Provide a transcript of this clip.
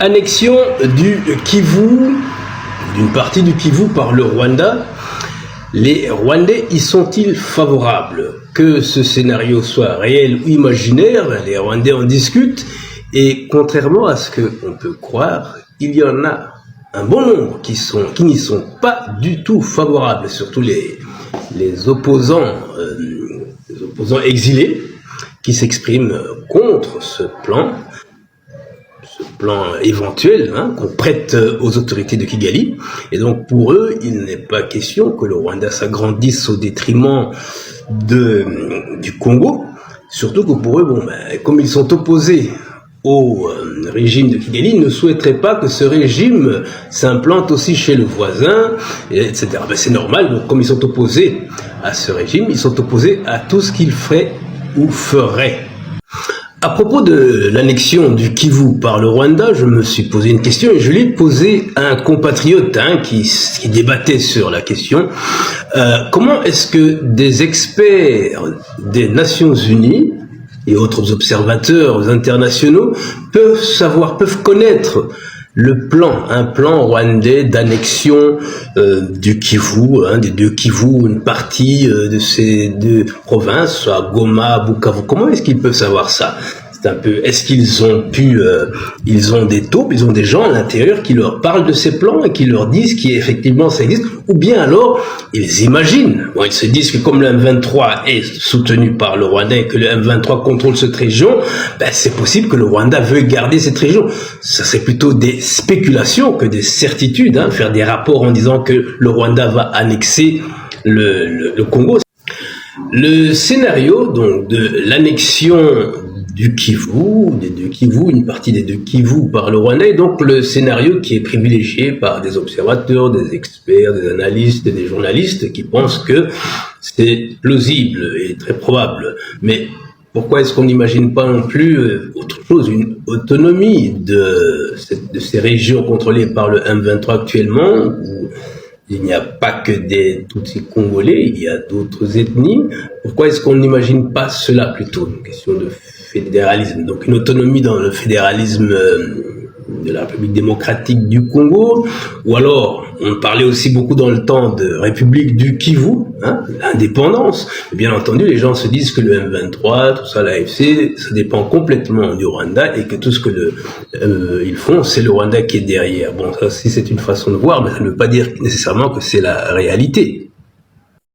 Annexion du Kivu, d'une partie du Kivu par le Rwanda. Les Rwandais y sont-ils favorables? Que ce scénario soit réel ou imaginaire, les Rwandais en discutent. Et contrairement à ce qu'on peut croire, il y en a un bon nombre qui n'y sont pas du tout favorables, surtout les opposants exilés qui s'expriment contre ce plan éventuel qu'on prête aux autorités de Kigali. Et donc pour eux, il n'est pas question que le Rwanda s'agrandisse au détriment du Congo, surtout que pour eux, comme ils sont opposés au régime de Kigali, ils ne souhaiteraient pas que ce régime s'implante aussi chez le voisin, etc. C'est normal, donc comme ils sont opposés à ce régime, ils sont opposés à tout ce qu'ils feraient ou feraient. À propos de l'annexion du Kivu par le Rwanda, je me suis posé une question et je l'ai posée à un compatriote qui débattait sur la question. Comment est-ce que des experts des Nations Unies et autres observateurs internationaux peuvent connaître un plan rwandais d'annexion du Kivu, des deux Kivu, une partie de ces deux provinces, soit Goma, Bukavu. Comment est-ce qu'ils peuvent savoir ça? Est-ce qu'ils ont ils ont des taupes, ils ont des gens à l'intérieur qui leur parlent de ces plans et qui leur disent qu'effectivement ça existe, ou bien alors ils imaginent, ils se disent que comme le M23 est soutenu par le Rwanda et que le M23 contrôle cette région, c'est possible que le Rwanda veuille garder cette région. Ça serait plutôt des spéculations que des certitudes, faire des rapports en disant que le Rwanda va annexer le Congo. Le scénario donc de l'annexion du Kivu, des deux Kivu, une partie des deux Kivu par le Rwanda, et donc le scénario qui est privilégié par des observateurs, des experts, des analystes et des journalistes qui pensent que c'est plausible et très probable. Mais pourquoi est-ce qu'on n'imagine pas non plus autre chose, une autonomie de ces régions contrôlées par le M23 actuellement, où il n'y a pas que des Tutsis congolais, il y a d'autres ethnies. Pourquoi est-ce qu'on n'imagine pas cela plutôt? Une question de fédéralisme, donc une autonomie dans le fédéralisme de la République démocratique du Congo, ou alors on parlait aussi beaucoup dans le temps de République du Kivu, l'indépendance. Bien entendu, les gens se disent que le M23, tout ça, l'AFC, ça dépend complètement du Rwanda et que tout ce que ils font, c'est le Rwanda qui est derrière. Bon, ça aussi c'est une façon de voir, mais ça ne veut pas dire nécessairement que c'est la réalité.